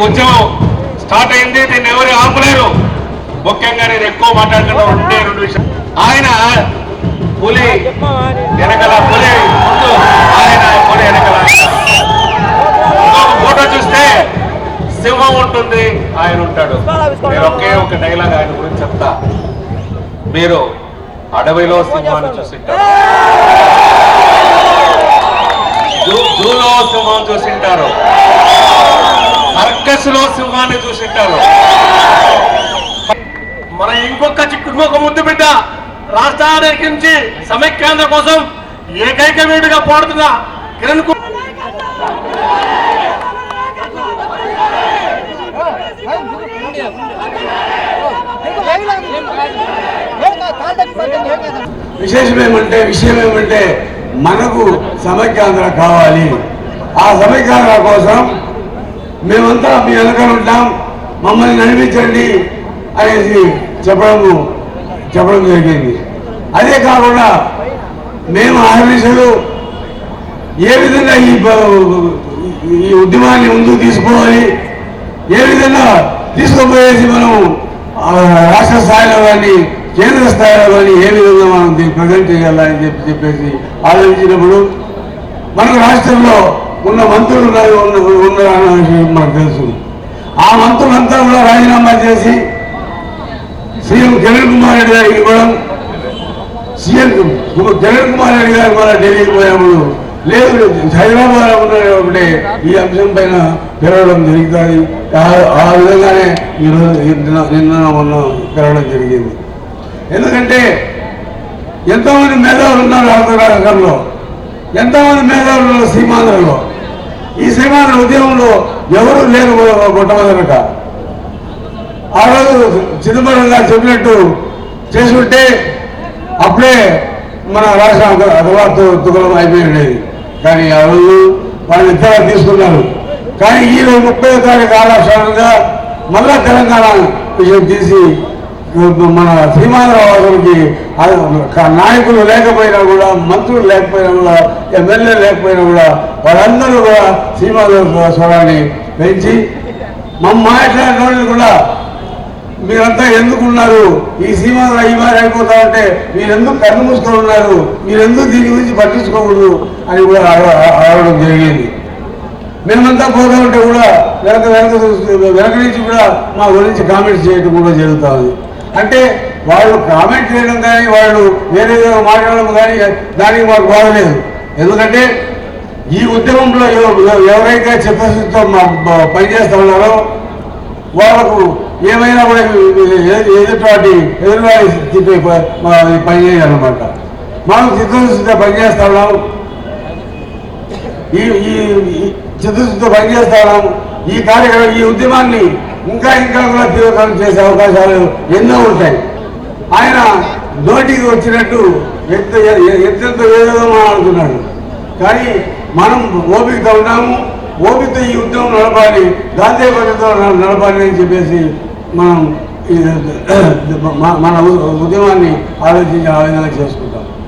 ఉద్యమం స్టార్ట్ అయింది, దీన్ని ఎవరు ఆపలేరు. ముఖ్యంగా నేను ఎక్కువ మాట్లాడుతున్నా ఉంటే రెండు విషయాలు. ఆయన పులి వెనకల పులి ముందు, ఆయన పులి వెనకల. ఫోటో చూస్తే సింహం ఉంటుంది, ఆయన ఉంటాడు. నేను ఒకే ఒక డైలాగ్ ఆయన గురించి చెప్తా. మీరు అడవిలో సింహాన్ని చూసింటారు, జూలో సింహం చూసింటారు, సర్కస్ లో సింహాన్ని చూసింటారు. మన ఇంకొక చిక్కుముఖ ముద్దు బిడ్డ రాష్ట్రానికి నుంచి సమైక్యాంధ్ర కోసం ఏకైక వీడుగా పోడుతున్న కిరణ్ విషయం ఏమంటే మనకు సమైక్యాంధ్ర కావాలి. ఆ సమైక్యాంధ్ర కోసం మేమంతా మీ వెనకాల ఉంటాం, మమ్మల్ని నడిపించండి అనేసి చెప్పడం జరిగింది. అదే కాకుండా మేము ఆహ్వానించలు ఏ విధంగా ఈ ఉద్యమాన్ని ముందుకు తీసుకోవాలి, ఏ విధంగా తీసుకుపోయేసి మనం రాష్ట్ర స్థాయిలో కానీ కేంద్ర స్థాయిలో కానీ ఏ విధంగా మనం దీన్ని ప్రజెంట్ చేయాలని చెప్పేసి ఆలోచించినప్పుడు మనకు రాష్ట్రంలో ఉన్న మంత్రులు ఉన్నారన్న విషయం మనకు తెలుసు. ఆ మంత్రులంతా కూడా రాజీనామా చేసి సీఎం కిరణ్ కుమార్ రెడ్డి గారికి ఇవ్వడం, సీఎం కిరణ్ కుమార్ రెడ్డి గారు మన ఢిల్లీకి పోయినప్పుడు లేదు హైదరాబాద్ ఉన్నప్పుడే ఈ అంశం పైన పెరగడం జరుగుతుంది. ఆ విధంగానే నిన్న మొన్న పెరగడం జరిగింది. ఎందుకంటే ఎంతోమంది మేధావులు ఉన్నారు ఆంధ్రరాష్ట్రంలో, ఎంతోమంది మేధావులు ఉన్నారు సీమాంధ్రలో. ఈ సీమాంధ్ర ఉద్యమంలో ఎవరు లేరు మొట్టమొదట. ఆ రోజు చిదంబరం గారు చెప్పినట్టు చేసుకుంటే అప్పుడే మన రాష్ట్రం తుకలం అయిపోయింది. కానీ ఆ రోజు వాళ్ళు ఇతర తీసుకున్నారు. కానీ ఈ రోజు 30వ తారీఖు ఆరాష్ట్రంగా మళ్ళా తెలంగాణ విషయం తీసి మన సీమాంధ్ర వాసులకి నాయకులు లేకపోయినా కూడా, మంత్రులు లేకపోయినా కూడా, ఎమ్మెల్యే లేకపోయినా కూడా వాళ్ళందరూ కూడా సీమాంధ్ర స్వరాన్ని పెంచి మాట్లాడిన వాళ్ళు కూడా మీరంతా ఎందుకున్నారు, ఈ సీమాంధ్ర ఈ మారి అయిపోతా ఉంటే మీరెందుకు కన్ను మూసుకొని ఉన్నారు, మీరెందుకు దీని గురించి పట్టించుకోకూడదు అని కూడా అడగడం జరిగింది. మేమంతా పోతా ఉంటే కూడా వెనక నుంచి కూడా మా గురించి కామెంట్స్ చేయడం కూడా జరుగుతుంది. అంటే వాళ్ళు కామెంట్ చేయడం కానీ, వాళ్ళు వేరే మాట్లాడడం కానీ దానికి మాకు బాధలేదు. ఎందుకంటే ఈ ఉద్యమంలో ఎవరైతే చిత్తశుద్ధితో పనిచేస్తూ ఉన్నారో వాళ్ళకు ఏమైనా కూడా ఎదుటివాడి పని చేయాలన్నమాట. మనం చిత్తశుద్ధితో పనిచేస్తా ఉన్నాం, ఈ చిత్తశుద్ధితో పనిచేస్తా ఉన్నాం. ఈ కార్యక్రమం, ఈ ఉద్యమాన్ని ఇంకా కూడా తీవ్రతరం చేసే అవకాశాలు ఎన్నో ఉంటాయి. ఆయన నోటికి వచ్చినట్టు ఎత్తంతో ఏదో మాట్లాడుతున్నాడు. కానీ మనం ఓపికతో ఉన్నాము, ఓపికతో ఈ ఉద్యమం నడపాలి, గాంధీ పద్ధతితో నడపాలి అని చెప్పేసి మనం మన ఉద్యమాన్ని ఆలోచించి ఆ విధంగా చేసుకుంటాం.